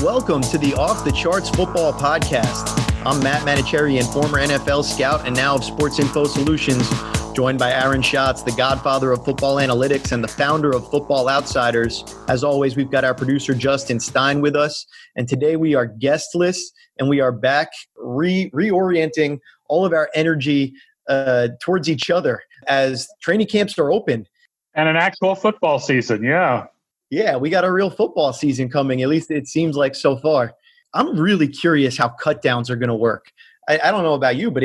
welcome to the Off the Charts Football Podcast. I'm Matt Manocherian, former NFL scout and now of Sports Info Solutions, joined by Aaron Schatz, the godfather of football analytics and the founder of Football Outsiders. As always, we've got our producer Justin Stein with us, and today we are guestless, and we are back reorienting all of our energy towards each other as training camps are open. And an actual football season, yeah. Yeah, we got a real football season coming, at least it seems like so far. I'm really curious how cutdowns are going to work. I don't know about you, but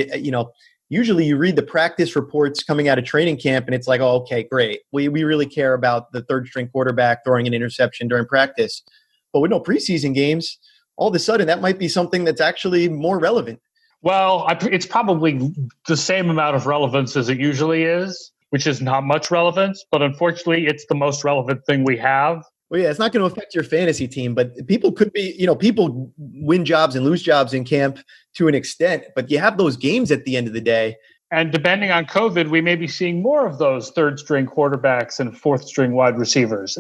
usually you read the practice reports coming out of training camp and it's like, oh, okay, great. We really care about the third string quarterback throwing an interception during practice. But with no preseason games, all of a sudden that might be something that's actually more relevant. Well, it's probably the same amount of relevance as it usually is, which is not much relevance, but unfortunately it's the most relevant thing we have. Well, yeah, it's not going to affect your fantasy team, but people could be, people win jobs and lose jobs in camp to an extent, but you have those games at the end of the day. And depending on COVID, we may be seeing more of those third string quarterbacks and fourth string wide receivers.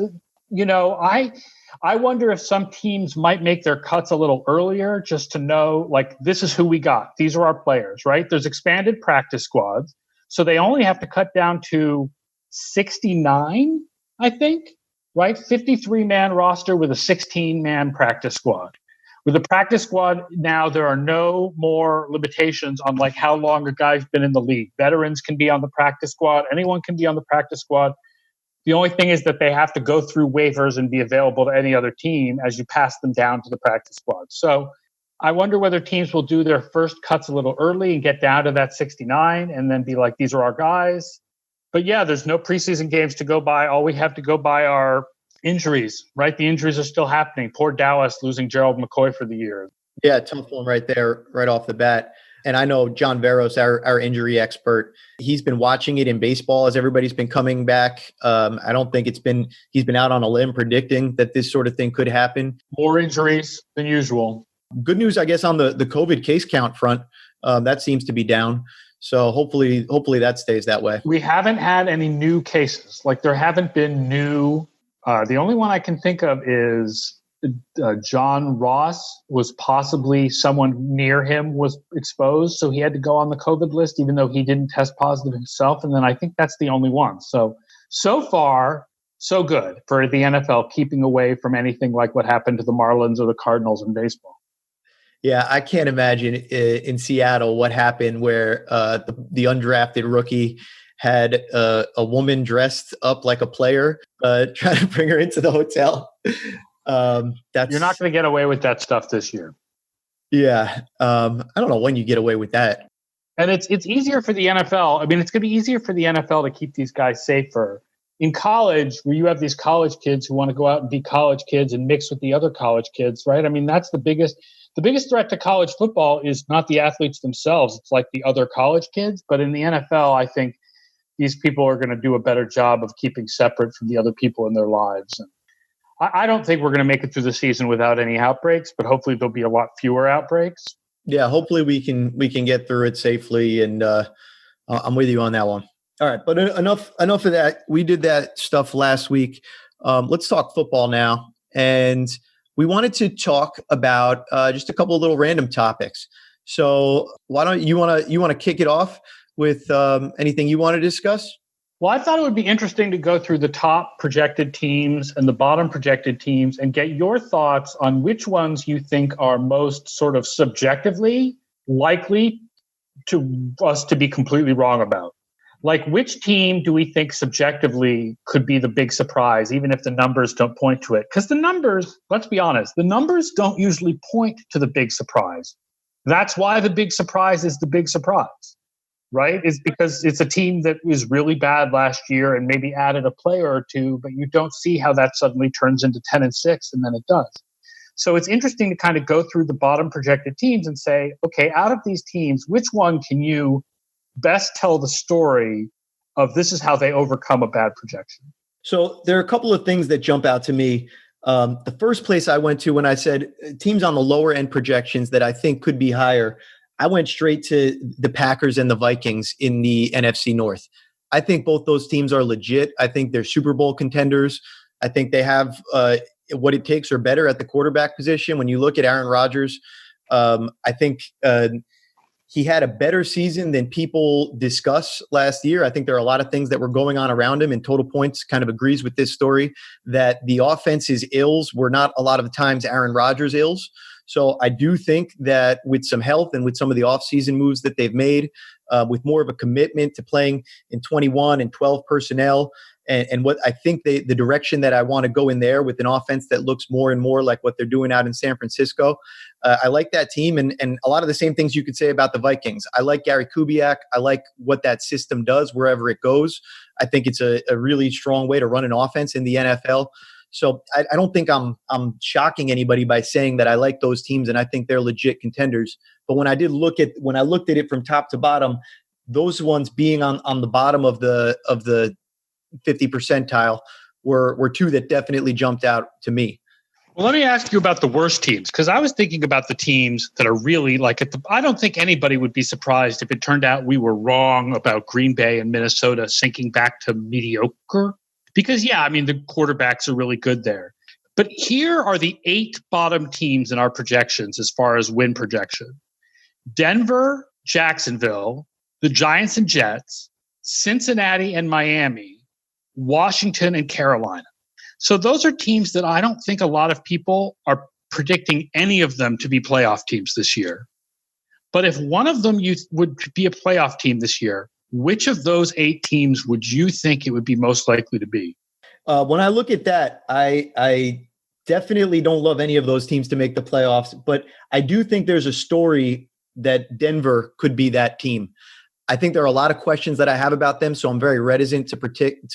I wonder if some teams might make their cuts a little earlier just to know, like, this is who we got. These are our players, right? There's expanded practice squads. So they only have to cut down to 69, I think, right? 53-man roster with a 16-man practice squad. With the practice squad now, there are no more limitations on like how long a guy's been in the league. Veterans can be on the practice squad. Anyone can be on the practice squad. The only thing is that they have to go through waivers and be available to any other team as you pass them down to the practice squad. So I wonder whether teams will do their first cuts a little early and get down to that 69 and then be like, these are our guys. But yeah, there's no preseason games to go by. All we have to go by are injuries, right? The injuries are still happening. Poor Dallas losing Gerald McCoy for the year. Yeah, tough one right there, right off the bat. And I know John Veros, our injury expert, he's been watching it in baseball as everybody's been coming back. I don't think he's been out on a limb predicting that this sort of thing could happen. More injuries than usual. Good news, I guess, on the COVID case count front, that seems to be down. So hopefully that stays that way. We haven't had any new cases. Like there haven't been new. The only one I can think of is John Ross was possibly someone near him was exposed. So he had to go on the COVID list, even though he didn't test positive himself. And then I think that's the only one. So far, so good for the NFL, keeping away from anything like what happened to the Marlins or the Cardinals in baseball. Yeah, I can't imagine in Seattle what happened where the undrafted rookie had a woman dressed up like a player trying to bring her into the hotel. You're not going to get away with that stuff this year. Yeah, I don't know when you get away with that. And it's easier for the NFL. I mean, it's going to be easier for the NFL to keep these guys safer. In college, where you have these college kids who want to go out and be college kids and mix with the other college kids, right? I mean, that's the biggest threat to college football is not the athletes themselves. It's like the other college kids. But in the NFL, I think these people are going to do a better job of keeping separate from the other people in their lives. And I don't think we're going to make it through the season without any outbreaks, but hopefully there'll be a lot fewer outbreaks. Yeah, hopefully we can get through it safely. And I'm with you on that one. All right, but enough of that. We did that stuff last week. Let's talk football now. And we wanted to talk about just a couple of little random topics. So why don't you want to kick it off with anything you want to discuss? Well, I thought it would be interesting to go through the top projected teams and the bottom projected teams and get your thoughts on which ones you think are most sort of subjectively likely to us to be completely wrong about. Like, which team do we think subjectively could be the big surprise, even if the numbers don't point to it? Because the numbers, let's be honest, the numbers don't usually point to the big surprise. That's why the big surprise is the big surprise, right? It's because it's a team that was really bad last year and maybe added a player or two, but you don't see how that suddenly turns into 10-6, and then it does. So it's interesting to kind of go through the bottom projected teams and say, okay, out of these teams, which one can you best tell the story of this is how they overcome a bad projection? So there are a couple of things that jump out to me. The first place I went to when I said teams on the lower end projections that I think could be higher, I went straight to the Packers and the Vikings in the NFC North. I think both those teams are legit. I think they're Super Bowl contenders. I think they have what it takes or better at the quarterback position. When you look at Aaron Rodgers, I think he had a better season than people discuss last year. I think there are a lot of things that were going on around him, and Total Points kind of agrees with this story that the offense's ills were not a lot of the times Aaron Rodgers' ills. So I do think that with some health and with some of the offseason moves that they've made, with more of a commitment to playing in 21 and 12 personnel, and what I think the direction that I want to go in there with an offense that looks more and more like what they're doing out in San Francisco. I like that team, and a lot of the same things you could say about the Vikings. I like Gary Kubiak. I like what that system does wherever it goes. I think it's a really strong way to run an offense in the NFL. So I don't think I'm shocking anybody by saying that I like those teams and I think they're legit contenders. But when I looked at it from top to bottom, those ones being on the bottom of the 50 percentile were two that definitely jumped out to me. Well, let me ask you about the worst teams, because I was thinking about the teams that are really like I don't think anybody would be surprised if it turned out we were wrong about Green Bay and Minnesota sinking back to mediocre. Because, yeah, I mean, the quarterbacks are really good there. But here are the 8 bottom teams in our projections as far as win projection. Denver, Jacksonville, the Giants and Jets, Cincinnati and Miami, Washington and Carolina. So those are teams that I don't think a lot of people are predicting any of them to be playoff teams this year. But if one of them would be a playoff team this year, which of those 8 teams would you think it would be most likely to be? When I look at that, I definitely don't love any of those teams to make the playoffs, but I do think there's a story that Denver could be that team. I think there are a lot of questions that I have about them, so I'm very reticent to predict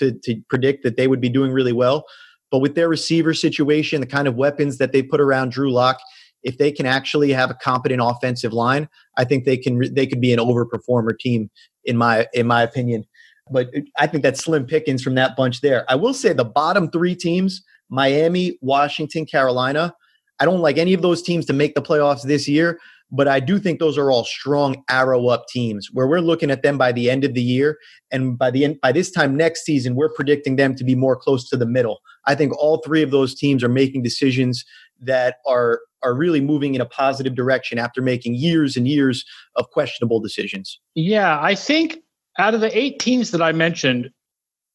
that they would be doing really well. But with their receiver situation, the kind of weapons that they put around Drew Lock, if they can actually have a competent offensive line, I think they could be an overperformer team in my opinion. But I think that's slim pickings from that bunch there. I will say the bottom 3 teams, Miami, Washington, Carolina, I don't like any of those teams to make the playoffs this year, but I do think those are all strong arrow up teams where we're looking at them by the end of the year. And by this time next season, we're predicting them to be more close to the middle. I think all 3 of those teams are making decisions that are really moving in a positive direction after making years and years of questionable decisions. Yeah, I think out of the 8 teams that I mentioned,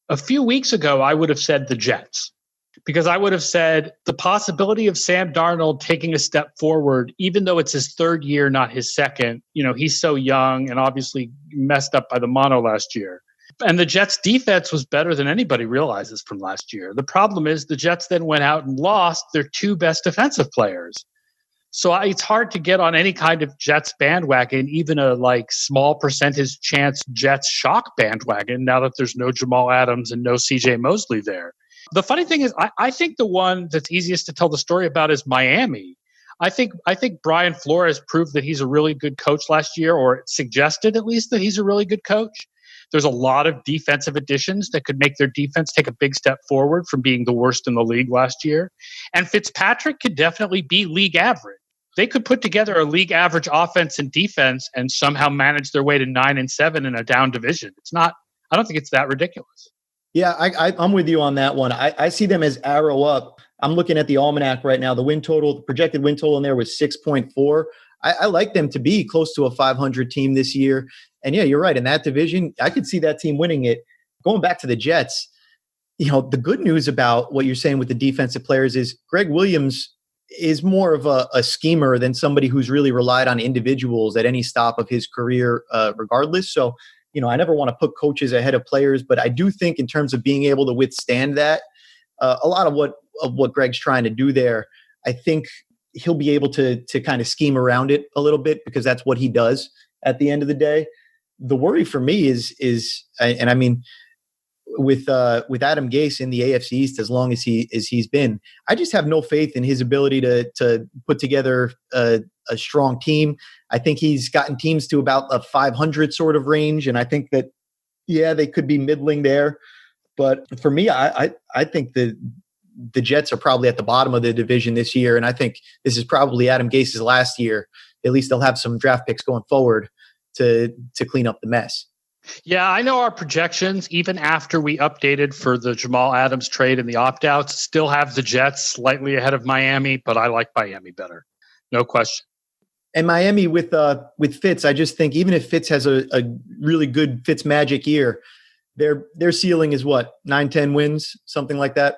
a few weeks ago, I would have said the Jets. Because I would have said the possibility of Sam Darnold taking a step forward, even though it's his 3rd year, not his 2nd. You know, he's so young and obviously messed up by the mono last year. And the Jets defense was better than anybody realizes from last year. The problem is the Jets then went out and lost their 2 best defensive players. So it's hard to get on any kind of Jets bandwagon, even a small percentage chance Jets shock bandwagon now that there's no Jamal Adams and no CJ Mosley there. The funny thing is, I think the one that's easiest to tell the story about is Miami. I think Brian Flores proved that he's a really good coach last year, or suggested at least that he's a really good coach. There's a lot of defensive additions that could make their defense take a big step forward from being the worst in the league last year. And Fitzpatrick could definitely be league average. They could put together a league average offense and defense and somehow manage their way to 9-7 in a down division. I don't think it's that ridiculous. Yeah, I'm with you on that one. I see them as arrow up. I'm looking at the almanac right now. The projected win total in there was 6.4. I like them to be close to a 500 team this year. And yeah, you're right. In that division, I could see that team winning it. Going back to the Jets, the good news about what you're saying with the defensive players is Greg Williams is more of a schemer than somebody who's really relied on individuals at any stop of his career, regardless. So, I never want to put coaches ahead of players, but I do think in terms of being able to withstand that, a lot of what Greg's trying to do there, I think he'll be able to kind of scheme around it a little bit because that's what he does at the end of the day. The worry for me is and I mean, with Adam Gase in the AFC East as long as he's been, I just have no faith in his ability to put together a strong team. I think he's gotten teams to about a 500 sort of range, and I think that they could be middling there. But for me, I think the Jets are probably at the bottom of the division this year, and I think this is probably Adam Gase's last year. At least they'll have some draft picks going forward to clean up the mess. Yeah, I know our projections, even after we updated for the Jamal Adams trade and the opt-outs, still have the Jets slightly ahead of Miami, but I like Miami better. No question. And Miami with Fitz, I just think even if Fitz has a really good Fitz magic year, their ceiling is what, 9-10 wins, something like that.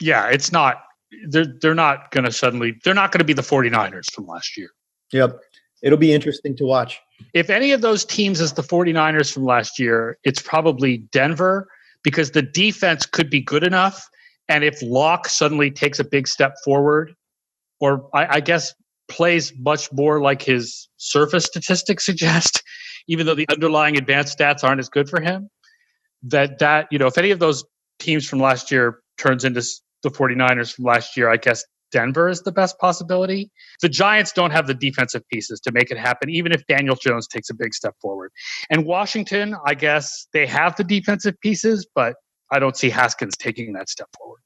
Yeah, it's not. They're not going to be the 49ers from last year. Yep. It'll be interesting to watch. If any of those teams is the 49ers from last year, it's probably Denver, because the defense could be good enough. And if Locke suddenly takes a big step forward, or I guess plays much more like his surface statistics suggest, even though the underlying advanced stats aren't as good for him, that if any of those teams from last year turns into the 49ers from last year, I guess Denver is the best possibility. The Giants don't have the defensive pieces to make it happen, even if Daniel Jones takes a big step forward. And Washington, I guess they have the defensive pieces, but I don't see Haskins taking that step forward.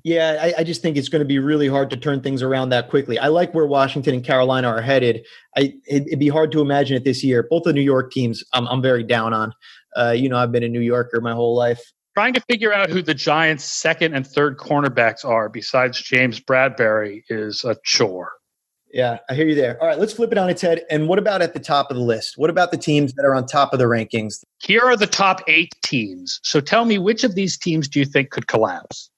Yeah, I just think it's going to be really hard to turn things around that quickly. I like where Washington and Carolina are headed. It'd be hard to imagine it this year. Both the New York teams, I'm very down on. I've been a New Yorker my whole life. Trying to figure out who the Giants' second and third cornerbacks are besides James Bradbury is a chore. Yeah, I hear you there. All right, let's flip it on its head. And what about at the top of the list? What about the teams that are on top of the rankings? Here are the top 8 teams. So tell me, which of these teams do you think could collapse?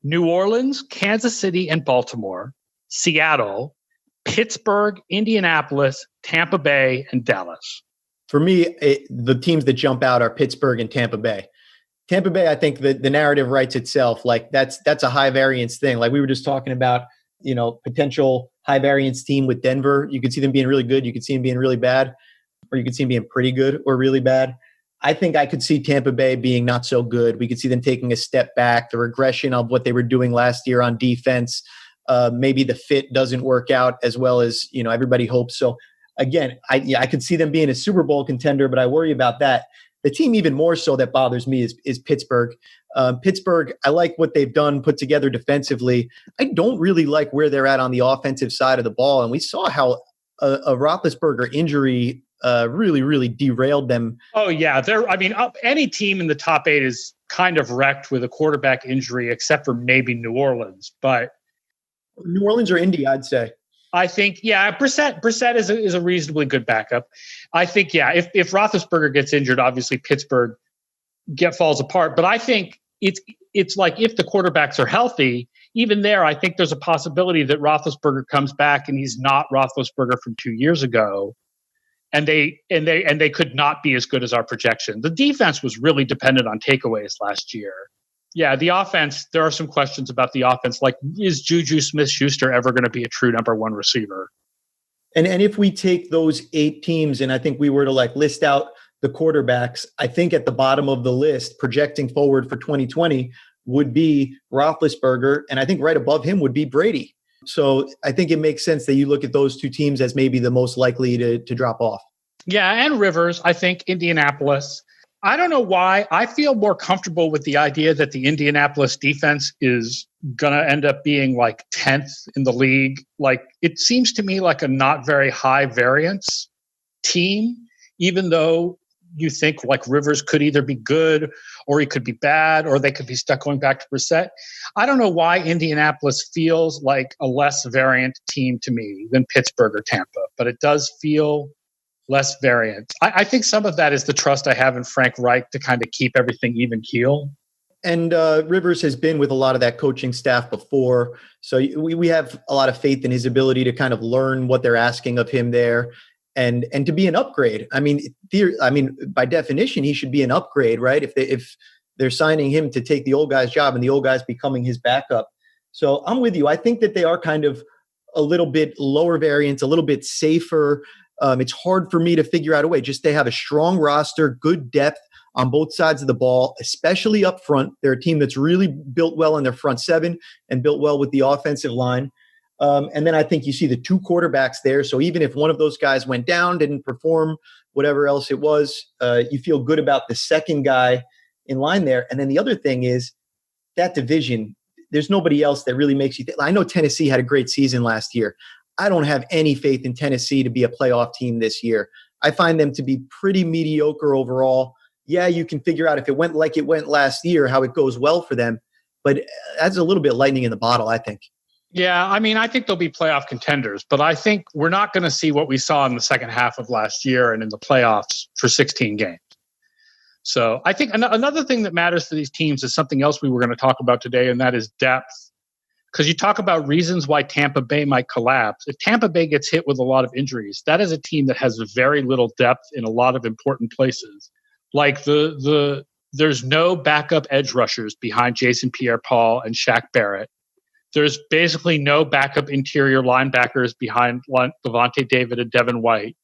New Orleans, Kansas City, and Baltimore, Seattle, Pittsburgh, Indianapolis, Tampa Bay, and Dallas. For me, the teams that jump out are Pittsburgh and Tampa Bay. Tampa Bay, I think the narrative writes itself. Like that's a high variance thing. Like we were just talking about, potential high variance team with Denver. You could see them being really good. You could see them being really bad, or you could see them being pretty good or really bad. I think I could see Tampa Bay being not so good. We could see them taking a step back, the regression of what they were doing last year on defense. Maybe the fit doesn't work out as well as, everybody hopes. So again, I could see them being a Super Bowl contender, but I worry about that. The team even more so that bothers me is Pittsburgh. Pittsburgh, I like what they've done put together defensively. I don't really like where they're at on the offensive side of the ball. And we saw how a Roethlisberger injury really, really derailed them. Oh, yeah. Any team in the top 8 is kind of wrecked with a quarterback injury, except for maybe New Orleans. But New Orleans or Indy, I'd say. I think, yeah, Brissett is a reasonably good backup. I think, yeah, if Roethlisberger gets injured, obviously Pittsburgh falls apart. But I think it's like if the quarterbacks are healthy, even there, I think there's a possibility that Roethlisberger comes back and he's not Roethlisberger from 2 years ago, and they could not be as good as our projection. The defense was really dependent on takeaways last year. Yeah, the offense, there are some questions about the offense. Like, is Juju Smith-Schuster ever going to be a true number 1 receiver? And if we take those 8 teams and I think we were to list out the quarterbacks, I think at the bottom of the list, projecting forward for 2020, would be Roethlisberger. And I think right above him would be Brady. So I think it makes sense that you look at those 2 teams as maybe the most likely to drop off. Yeah, and Rivers, I think Indianapolis. I don't know why. I feel more comfortable with the idea that the Indianapolis defense is going to end up being 10th in the league. It seems to me like a not very high variance team, even though you think Rivers could either be good or he could be bad, or they could be stuck going back to Brissett. I don't know why Indianapolis feels like a less variant team to me than Pittsburgh or Tampa, but it does feel less variant. I think some of that is the trust I have in Frank Reich to kind of keep everything even keel. And Rivers has been with a lot of that coaching staff before. So we have a lot of faith in his ability to kind of learn what they're asking of him there and to be an upgrade. I mean, by definition, he should be an upgrade, right? If they're signing him to take the old guy's job and the old guy's becoming his backup. So I'm with you. I think that they are kind of a little bit lower variance, a little bit safer. It's hard for me to figure out a way. Just they have a strong roster, good depth on both sides of the ball, especially up front. They're a team that's really built well in their front 7 and built well with the offensive line. And then I think you see the 2 quarterbacks there. So even if one of those guys went down, didn't perform, whatever else it was, you feel good about the second guy in line there. And then the other thing is that division, there's nobody else that really makes you think. I know Tennessee had a great season last year. I don't have any faith in Tennessee to be a playoff team this year. I find them to be pretty mediocre overall. yeah, you can figure out if it went like it went last year, how it goes well for them. But that's a little bit lightning in the bottle, I think. Yeah, I mean, I think they'll be playoff contenders, but I think we're not going to see what we saw in the second half of last year and in the playoffs for 16 games. So I think another thing that matters for these teams is something else we were going to talk about today, and that is depth. Because you talk about reasons why Tampa Bay might collapse. If Tampa Bay gets hit with a lot of injuries, that is a team that has very little depth in a lot of important places. Like there's no backup edge rushers behind Jason Pierre-Paul and Shaq Barrett. There's basically no backup interior linebackers behind Levante David and Devin White.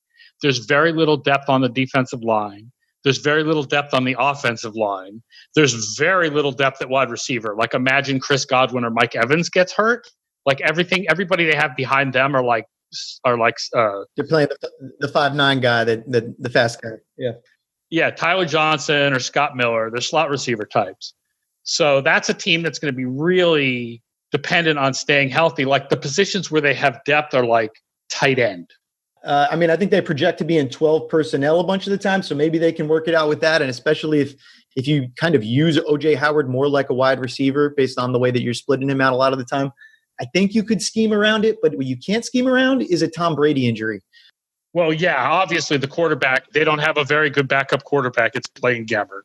There's very little depth on the defensive line. There's very little depth on the offensive line. There's very little depth at wide receiver. Like imagine Chris Godwin or Mike Evans gets hurt. Like everybody they have behind them are like they're playing the 5'9" guy, the fast guy. Yeah. Yeah, Tyler Johnson or Scott Miller. They're slot receiver types. So that's a team that's going to be really dependent on staying healthy. Like the positions where they have depth are like tight end. I mean, I think they project to be in 12 personnel a bunch of the time, so maybe they can work it out with that. And especially if you kind of use O.J. Howard more like a wide receiver based on the way that you're splitting him out a lot of the time, I think you could scheme around it. But what you can't scheme around is a Tom Brady injury. Well, yeah, obviously the quarterback, they don't have a very good backup quarterback. It's Blaine Gabbert.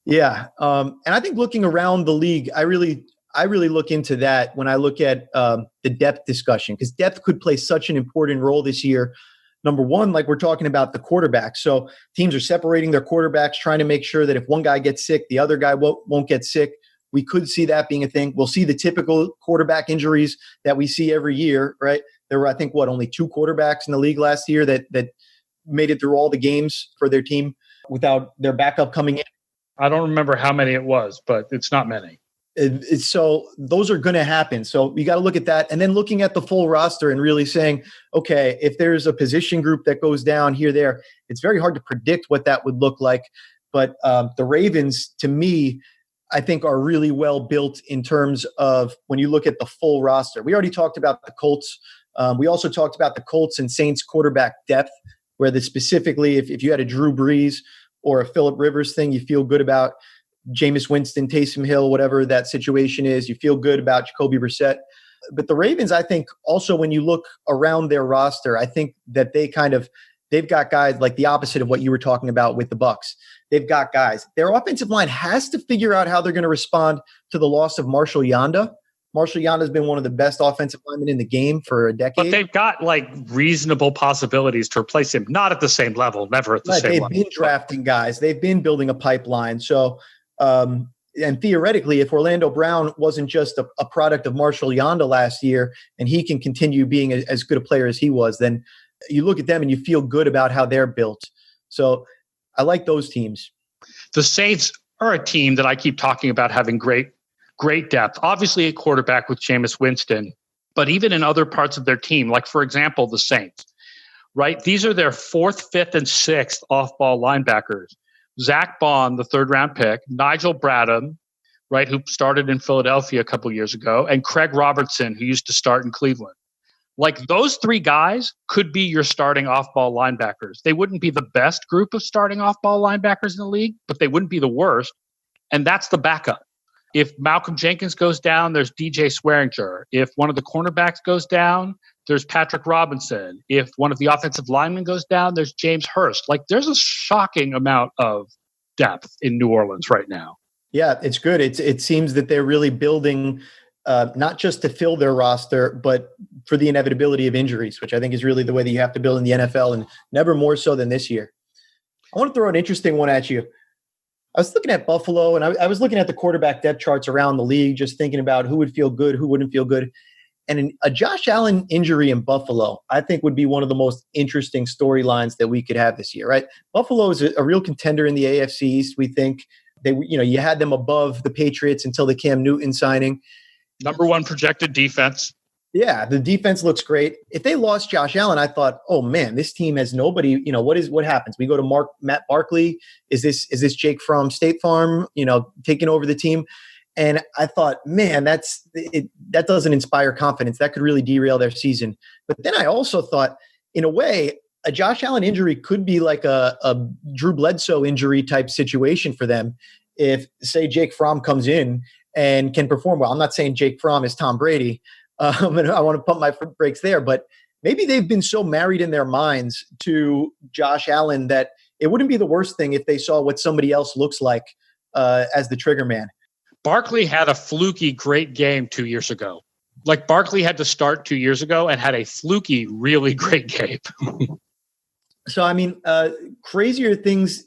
Yeah. And I think looking around the league, I really look into that when I look at the depth discussion, because depth could play such an important role this year. Number one, like we're talking about the quarterback. So teams are separating their quarterbacks, trying to make sure that if one guy gets sick, the other guy won't get sick. We could see that being a thing. We'll see the typical quarterback injuries that we see every year, right? There were, I think, only 2 quarterbacks in the league last year that made it through all the games for their team without their backup coming in. I don't remember how many it was, but it's not many. So those are going to happen. So you got to look at that. And then looking at the full roster and really saying, okay, if there's a position group that goes down here, there, it's very hard to predict what that would look like. But the Ravens, to me, I think are really well built in terms of when you look at the full roster. We already talked about the Colts. We also talked about the Colts and Saints quarterback depth, where specifically if you had a Drew Brees or a Phillip Rivers thing, you feel good about Jameis Winston, Taysom Hill, whatever that situation is. You feel good about Jacoby Brissett. But the Ravens, I think also when you look around their roster, I think that they've got guys like the opposite of what you were talking about with the Bucs. They've got guys. Their offensive line has to figure out how they're going to respond to the loss of Marshall Yanda. Marshall Yanda has been one of the best offensive linemen in the game for a decade. But they've got like reasonable possibilities to replace him. Not at the same level, never at the same level. They've been drafting guys. They've been building a pipeline. So, and theoretically, if Orlando Brown wasn't just a product of Marshall Yanda last year and he can continue being as good a player as he was, then you look at them and you feel good about how they're built. So I like those teams. The Saints are a team that I keep talking about having great depth. Obviously at quarterback with Jameis Winston, but even in other parts of their team, like for example, the Saints, right? These are their 4th, 5th, and 6th off-ball linebackers. Zach Bond, the 3rd round pick, Nigel Bradham, right, who started in Philadelphia a couple of years ago, and Craig Robertson, who used to start in Cleveland. Like those 3 guys could be your starting off-ball linebackers. They wouldn't be the best group of starting off-ball linebackers in the league, but they wouldn't be the worst. And that's the backup. If Malcolm Jenkins goes down, there's DJ Swearinger. If one of the cornerbacks goes down, there's Patrick Robinson. If one of the offensive linemen goes down, there's James Hurst. Like there's a shocking amount of depth in New Orleans right now. Yeah, it's good. It seems that they're really building not just to fill their roster, but for the inevitability of injuries, which I think is really the way that you have to build in the NFL, and never more so than this year. I want to throw an interesting one at you. I was looking at Buffalo, and I was looking at the quarterback depth charts around the league, just thinking about who would feel good, who wouldn't feel good. And a Josh Allen injury in Buffalo, I think, would be one of the most interesting storylines that we could have this year, right? Buffalo is a real contender in the AFC East. We think you had them above the Patriots until the Cam Newton signing. Number 1 projected defense. Yeah, the defense looks great. If they lost Josh Allen, I thought, oh man, this team has nobody. What happens? We go to Matt Barkley. Is this Jake from State Farm? Taking over the team. And I thought, man, that doesn't inspire confidence. That could really derail their season. But then I also thought, in a way, a Josh Allen injury could be like a Drew Bledsoe injury type situation for them. If, say, Jake Fromm comes in and can perform well. I'm not saying Jake Fromm is Tom Brady. And I want to pump my brakes there, but maybe they've been so married in their minds to Josh Allen that it wouldn't be the worst thing if they saw what somebody else looks like as the trigger man. Barkley had a fluky great game 2 years ago. Like Barkley had to start 2 years ago and had a fluky, really great game. So, I mean, crazier things,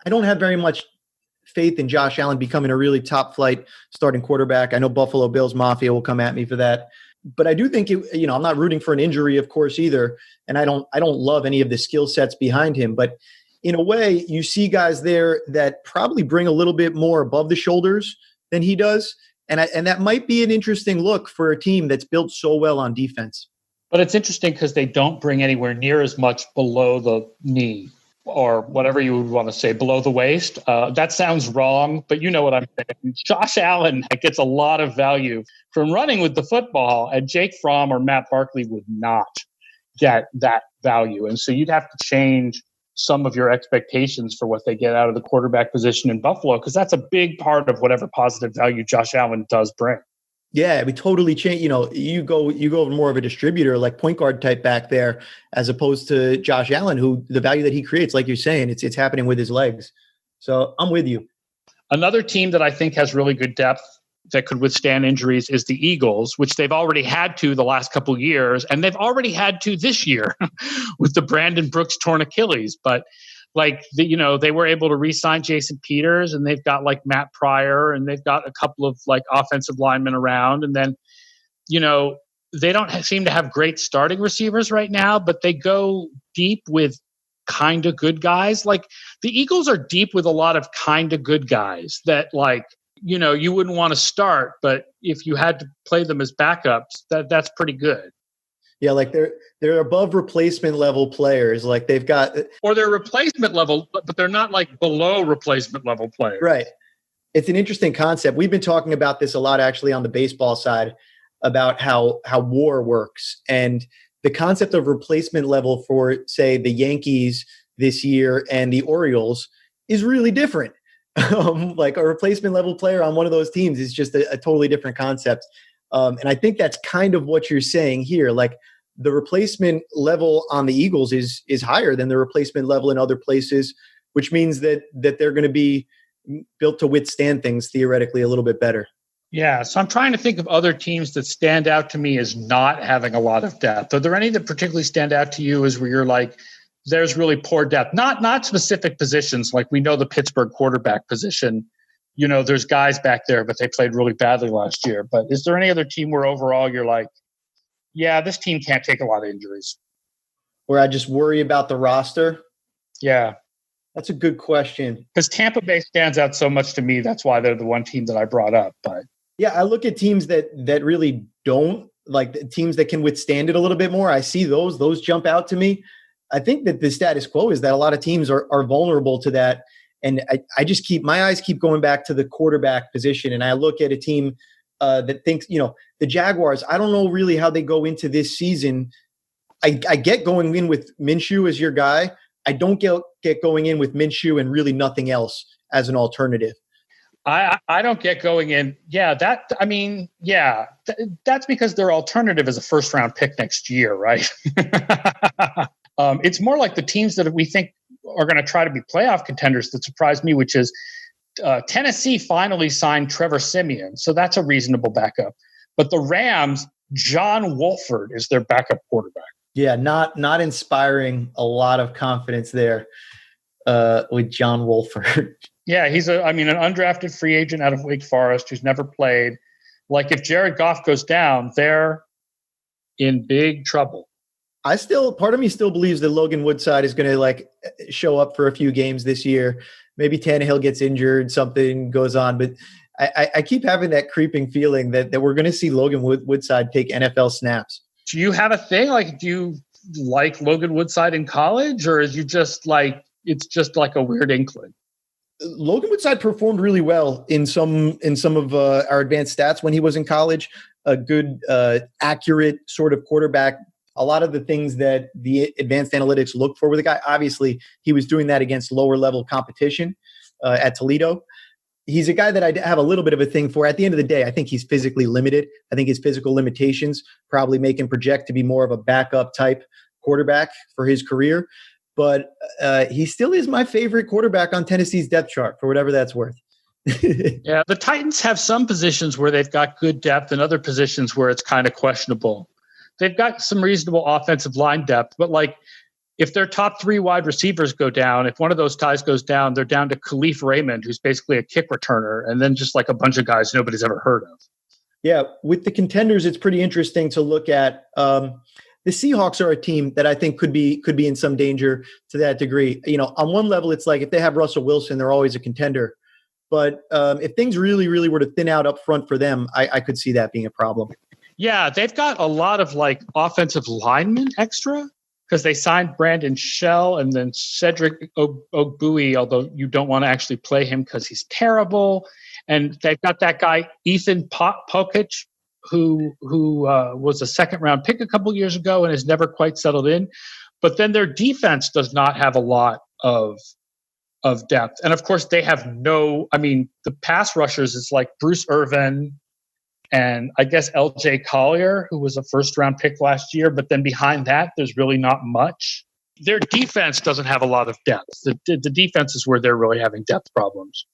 I don't have very much faith in Josh Allen becoming a really top flight starting quarterback. I know Buffalo Bills Mafia will come at me for that, but I do think I'm not rooting for an injury, of course, either. And I don't love any of the skill sets behind him, but in a way you see guys there that probably bring a little bit more above the shoulders than he does. And that might be an interesting look for a team that's built so well on defense. But it's interesting because they don't bring anywhere near as much below the knee or whatever you would want to say, below the waist. That sounds wrong, but you know what I'm saying. Josh Allen gets a lot of value from running with the football, and Jake Fromm or Matt Barkley would not get that value. And so you'd have to change some of your expectations for what they get out of the quarterback position in Buffalo, because that's a big part of whatever positive value Josh Allen does bring. Yeah, we totally change. You go more of a distributor, like point guard type back there, as opposed to Josh Allen, who the value that he creates, like you're saying, it's happening with his legs. So I'm with you. Another team that I think has really good depth that could withstand injuries is the Eagles, which they've already had to the last couple of years, and they've already had to this year with the Brandon Brooks torn Achilles. But they were able to re-sign Jason Peters, and they've got like Matt Pryor, and they've got a couple of like offensive linemen around. And then, they don't seem to have great starting receivers right now, but they go deep with kind of good guys. Like the Eagles are deep with a lot of kind of good guys that you wouldn't want to start, but if you had to play them as backups, that's pretty good. Yeah, like they're above replacement level players. Like they've got, or they're replacement level, but they're not like below replacement level players. Right. It's an interesting concept. We've been talking about this a lot actually on the baseball side about how WAR works, and the concept of replacement level for, say, the Yankees this year and the Orioles is really different. Like a replacement level player on one of those teams is just a totally different concept. And I think that's kind of what you're saying here. Like the replacement level on the Eagles is higher than the replacement level in other places, which means that they're going to be built to withstand things theoretically a little bit better. Yeah. So I'm trying to think of other teams that stand out to me as not having a lot of depth. Are there any that particularly stand out to you as where you're like, there's really poor depth, not specific positions. Like we know the Pittsburgh quarterback position, there's guys back there, but they played really badly last year. But is there any other team where overall you're like, yeah, this team can't take a lot of injuries? Where I just worry about the roster? Yeah. That's a good question. Because Tampa Bay stands out so much to me. That's why they're the one team that I brought up. But yeah, I look at teams that really don't, like teams that can withstand it a little bit more. I see those jump out to me. I think that the status quo is that a lot of teams are vulnerable to that. And I just my eyes keep going back to the quarterback position. And I look at a team that thinks, the Jaguars, I don't know really how they go into this season. I get going in with Minshew as your guy. I don't get going in with Minshew and really nothing else as an alternative. I don't get going in. Yeah, that's because their alternative is a first round pick next year, right? It's more like the teams that we think are going to try to be playoff contenders that surprised me, which is Tennessee finally signed Trevor Siemian. So that's a reasonable backup. But the Rams, John Wolford is their backup quarterback. Yeah, not inspiring a lot of confidence there with John Wolford. Yeah, he's an undrafted free agent out of Wake Forest who's never played. Like if Jared Goff goes down, they're in big trouble. Part of me still believes that Logan Woodside is going to show up for a few games this year. Maybe Tannehill gets injured, something goes on, but I keep having that creeping feeling that we're going to see Logan Woodside take NFL snaps. Do you have a thing? Like, do you like Logan Woodside in college, or is you just like, it's just like a weird inkling? Logan Woodside performed really well in some of our advanced stats when he was in college. A good, accurate sort of quarterback A lot of the things that the advanced analytics look for with the guy, obviously, he was doing that against lower level competition at Toledo. He's a guy that I have a little bit of a thing for. At the end of the day, I think he's physically limited. I think his physical limitations probably make him project to be more of a backup type quarterback for his career. But he still is my favorite quarterback on Tennessee's depth chart, for whatever that's worth. Yeah, the Titans have some positions where they've got good depth and other positions where it's kind of questionable. They've got some reasonable offensive line depth, but like if their top 3 wide receivers go down, if one of those guys goes down, they're down to Khalif Raymond, who's basically a kick returner, and then just like a bunch of guys nobody's ever heard of. Yeah, with the contenders, it's pretty interesting to look at. The Seahawks are a team that I think could be in some danger to that degree. You know, on one level, it's like if they have Russell Wilson, they're always a contender. But if things really, really were to thin out up front for them, I could see that being a problem. Yeah, they've got a lot of like offensive linemen extra because they signed Brandon Shell and then Cedric Ogbui, although you don't want to actually play him because he's terrible. And they've got that guy, Ethan Pokic, who was a second-round pick a couple years ago and has never quite settled in. But then their defense does not have a lot of depth. And, of course, they have the pass rushers is like Bruce Irvin and I guess L.J. Collier, who was a first-round pick last year. But then behind that, there's really not much. Their defense doesn't have a lot of depth. The defense is where they're really having depth problems.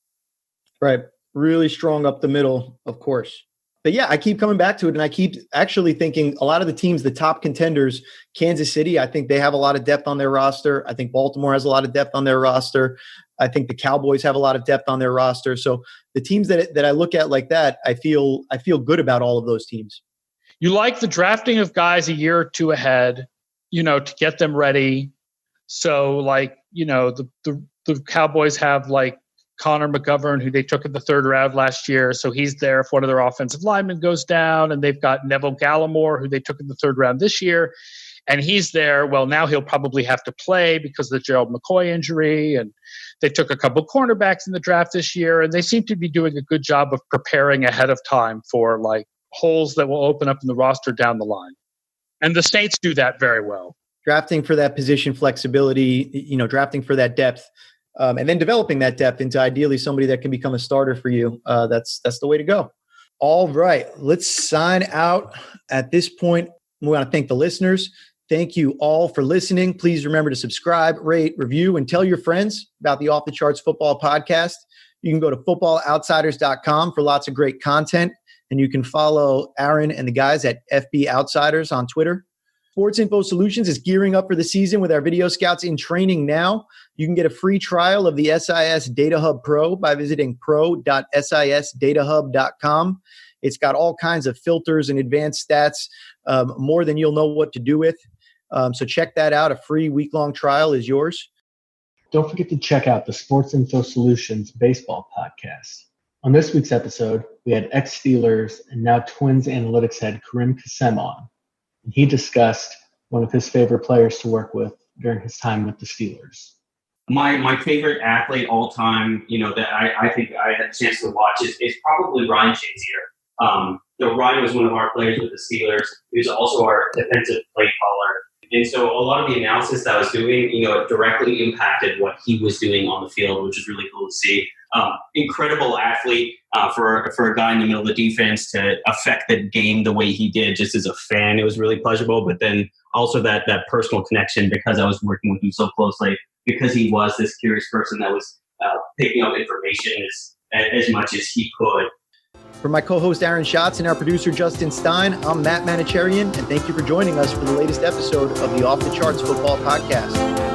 Right. Really strong up the middle, of course. But yeah, I keep coming back to it, and I keep actually thinking a lot of the teams, the top contenders, Kansas City, I think they have a lot of depth on their roster. I think Baltimore has a lot of depth on their roster. I think the Cowboys have a lot of depth on their roster. So the teams that I look at like that, I feel good about all of those teams. You like the drafting of guys a year or two ahead, to get them ready. So like, the Cowboys have like Connor McGovern, who they took in the 3rd round last year. So he's there if one of their offensive linemen goes down. And they've got Neville Gallimore, who they took in the 3rd round this year. And he's there. Well, now he'll probably have to play because of the Gerald McCoy injury. And they took a couple cornerbacks in the draft this year. And they seem to be doing a good job of preparing ahead of time for like holes that will open up in the roster down the line. And the Saints do that very well. Drafting for that position flexibility, drafting for that depth. And then developing that depth into ideally somebody that can become a starter for you. That's the way to go. All right, let's sign out at this point. We want to thank the listeners. Thank you all for listening. Please remember to subscribe, rate, review, and tell your friends about the Off the Charts Football Podcast. You can go to footballoutsiders.com for lots of great content. And you can follow Aaron and the guys at FB Outsiders on Twitter. Sports Info Solutions is gearing up for the season with our video scouts in training now. You can get a free trial of the SIS Data Hub Pro by visiting pro.sisdatahub.com. It's got all kinds of filters and advanced stats, more than you'll know what to do with. So check that out. A free week-long trial is yours. Don't forget to check out the Sports Info Solutions Baseball Podcast. On this week's episode, we had ex-Steelers and now Twins analytics head Karim Kassem on. He discussed one of his favorite players to work with during his time with the Steelers. My favorite athlete all time, that I think I had a chance to watch is probably Ryan Shazier. Ryan was one of our players with the Steelers. He was also our defensive play caller. And so a lot of the analysis that I was doing, it directly impacted what he was doing on the field, which is really cool to see. Incredible athlete for a guy in the middle of the defense to affect the game the way he did. Just as a fan, it was really pleasurable. But then also that personal connection, because I was working with him so closely, because he was this curious person that was picking up information as much as he could. For my co-host Aaron Schatz and our producer Justin Stein, I'm Matt Manocherian, and thank you for joining us for the latest episode of the Off the Charts Football Podcast.